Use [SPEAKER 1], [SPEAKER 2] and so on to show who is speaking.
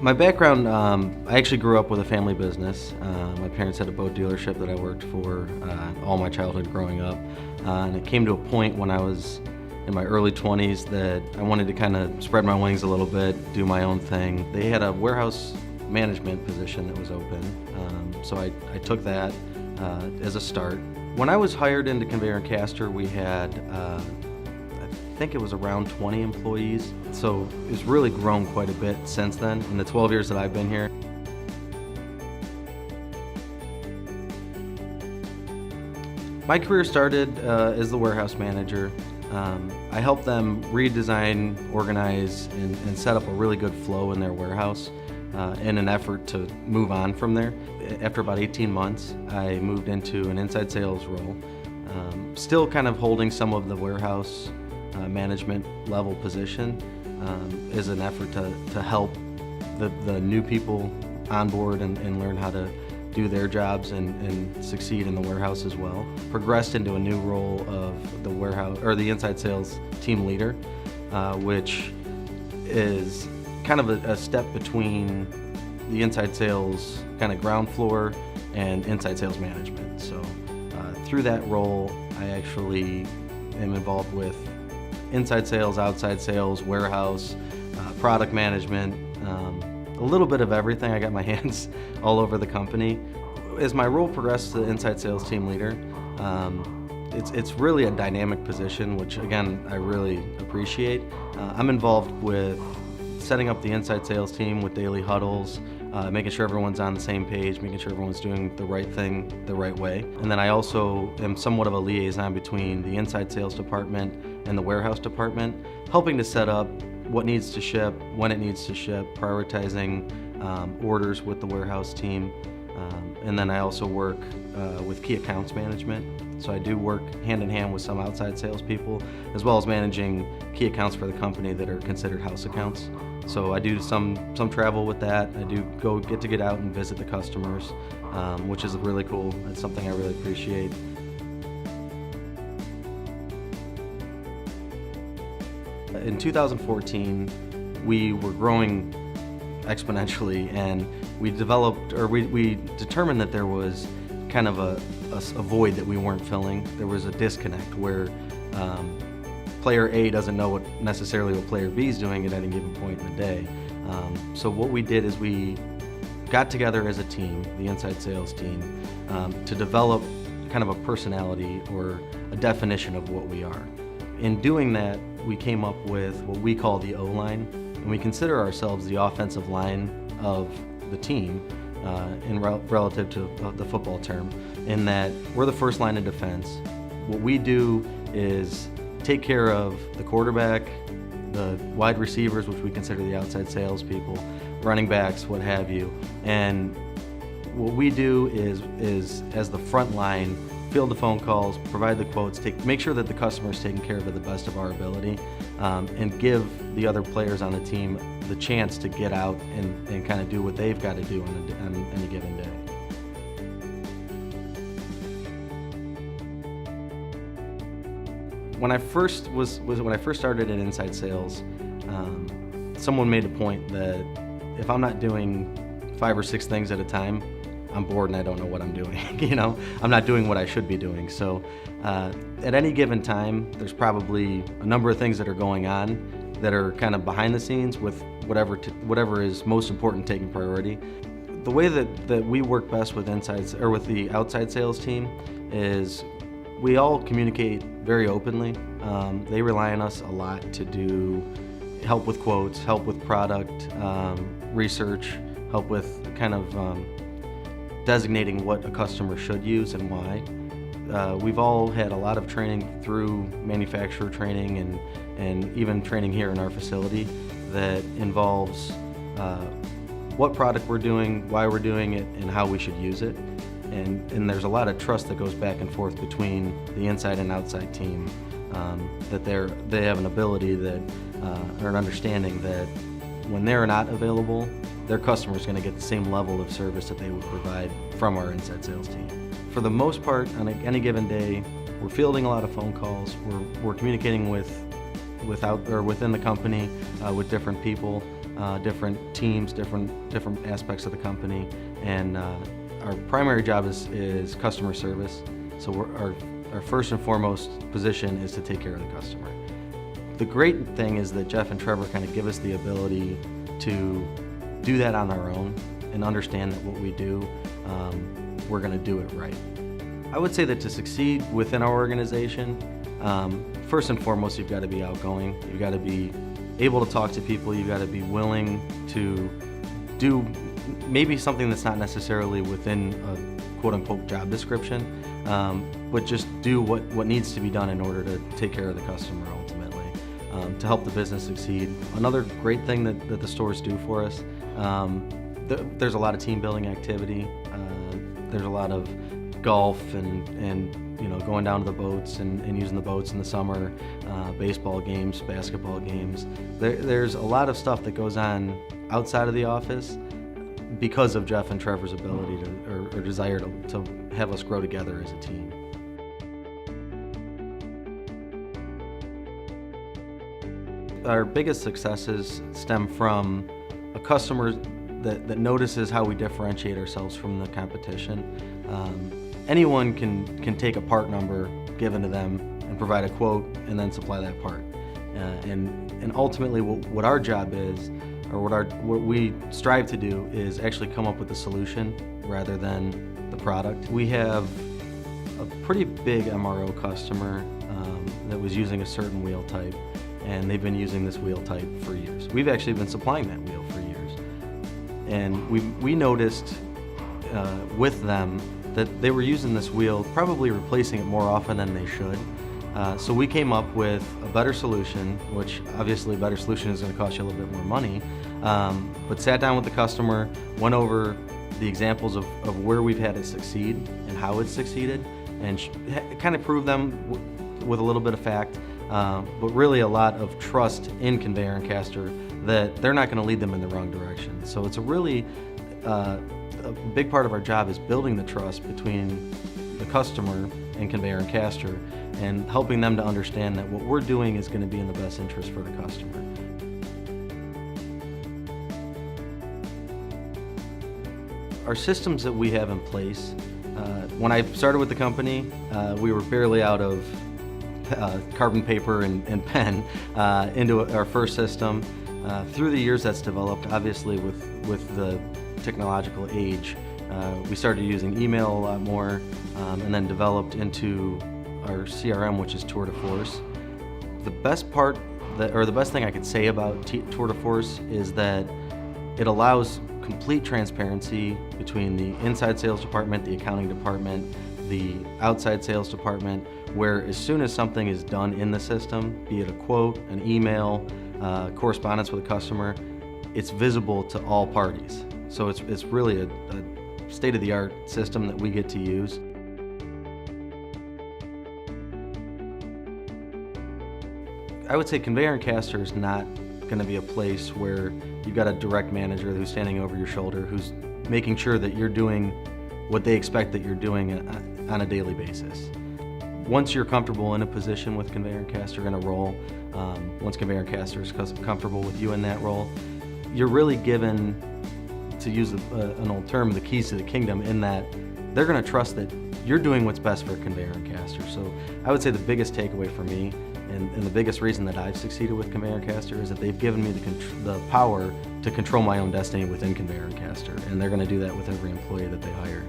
[SPEAKER 1] My background, I actually grew up with a family business. My parents had a boat dealership that I worked for all my childhood growing up. And it came to a point when I was in my early 20s that I wanted to kind of spread my wings a little bit, do my own thing. They had a warehouse management position that was open, so I took that as a start. When I was hired into Conveyor and Caster, we had I think it was around 20 employees, so it's really grown quite a bit since then in the 12 years that I've been here. My career started as the warehouse manager. I helped them redesign, organize, and set up a really good flow in their warehouse in an effort to move on from there. After about 18 months, I moved into an inside sales role, still kind of holding some of the warehouse management level position is an effort to help the new people on board and learn how to do their jobs and succeed in the warehouse as well. Progressed into a new role of the warehouse or the inside sales team leader, which is kind of a step between the inside sales kind of ground floor and inside sales management. So through that role, I actually am involved with inside sales, outside sales, warehouse, product management, a little bit of everything. I got my hands all over the company. As my role progressed to inside sales team leader, it's really a dynamic position, which again, I really appreciate. I'm involved with setting up the inside sales team with daily huddles, making sure everyone's on the same page, making sure everyone's doing the right thing the right way. And then I also am somewhat of a liaison between the inside sales department and the warehouse department, helping to set up what needs to ship, when it needs to ship, prioritizing orders with the warehouse team. And then I also work with key accounts management. So I do work hand in hand with some outside salespeople, as well as managing key accounts for the company that are considered house accounts. So I do some travel with that. I do get out and visit the customers, which is really cool. It's something I really appreciate. In 2014, we were growing exponentially, and we determined that there was kind of a void that we weren't filling. There was a disconnect where player A doesn't know necessarily what player B is doing at any given point in the day. So what we did is we got together as a team, the inside sales team, to develop kind of a personality or a definition of what we are. In doing that, we came up with what we call the O-line, and we consider ourselves the offensive line of the team relative to the football term, in that we're the first line of defense. What we do is take care of the quarterback, the wide receivers, which we consider the outside salespeople, running backs, what have you. And what we do is as the front line, field the phone calls, provide the quotes, make sure that the customer is taken care of to the best of our ability, and give the other players on the team the chance to get out and kind of do what they've got to do on any given day. When I first started in inside sales, someone made a point that if I'm not doing 5 or 6 things at a time, I'm bored and I don't know what I'm doing. I'm not doing what I should be doing. So at any given time, there's probably a number of things that are going on that are kind of behind the scenes with whatever is most important taking priority. The way that we work best with with the outside sales team is we all communicate very openly. They rely on us a lot to do help with quotes, help with product research, help with kind of designating what a customer should use and why. We've all had a lot of training through manufacturer training and even training here in our facility that involves what product we're doing, why we're doing it, and how we should use it. And there's a lot of trust that goes back and forth between the inside and outside team, that they have an ability that or an understanding that when they're not available, their customer is going to get the same level of service that they would provide from our inside sales team. For the most part, on any given day, we're fielding a lot of phone calls. We're communicating within the company with different people. different teams, different aspects of the company, and our primary job is customer service. So our first and foremost position is to take care of the customer. The great thing is that Jeff and Trevor kind of give us the ability to do that on our own and understand that what we do, we're going to do it right. I would say that to succeed within our organization, first and foremost, you've got to be outgoing. You've got to be able to talk to people. You've got to be willing to do maybe something that's not necessarily within a quote-unquote job description, but just do what needs to be done in order to take care of the customer ultimately, to help the business succeed. Another great thing that the stores do for us, there's a lot of team building activity. There's a lot of golf and going down to the boats and using the boats in the summer, baseball games, basketball games. There's a lot of stuff that goes on outside of the office because of Jeff and Trevor's ability or desire to have us grow together as a team. Our biggest successes stem from a customer that notices how we differentiate ourselves from the competition. Anyone can take a part number given to them and provide a quote and then supply that part. And ultimately what our job is, or what we strive to do, is actually come up with a solution rather than the product. We have a pretty big MRO customer that was using a certain wheel type, and they've been using this wheel type for years. We've actually been supplying that wheel for years. And we noticed with them that they were using this wheel, probably replacing it more often than they should. So we came up with a better solution, which obviously a better solution is going to cost you a little bit more money, but sat down with the customer, went over the examples of where we've had it succeed and how it's succeeded, and kind of proved them with a little bit of fact, but really a lot of trust in Conveyor and Caster that they're not going to lead them in the wrong direction. So it's a big part of our job is building the trust between the customer and Conveyor and Caster, and helping them to understand that what we're doing is going to be in the best interest for the customer. Our systems that we have in place, when I started with the company, we were barely out of carbon paper and pen into our first system. Through the years that's developed, obviously with the technological age, we started using email a lot more, and then developed into our CRM, which is Tour de Force. The best thing I could say about Tour de Force is that it allows complete transparency between the inside sales department, the accounting department, the outside sales department, where as soon as something is done in the system, be it a quote, an email, correspondence with a customer, it's visible to all parties. So it's really a state-of-the-art system that we get to use. I would say Conveyor and Caster is not going to be a place where you've got a direct manager who's standing over your shoulder, who's making sure that you're doing what they expect that you're doing on a daily basis. Once you're comfortable in a position with Conveyor and Caster in a role, once Conveyor and Caster is comfortable with you in that role, you're really given, to use an old term, the keys to the kingdom, in that they're going to trust that you're doing what's best for Conveyor and Caster. So I would say the biggest takeaway for me, and the biggest reason that I've succeeded with Conveyor and Caster, is that they've given me the power to control my own destiny within Conveyor and Caster, and they're going to do that with every employee that they hire.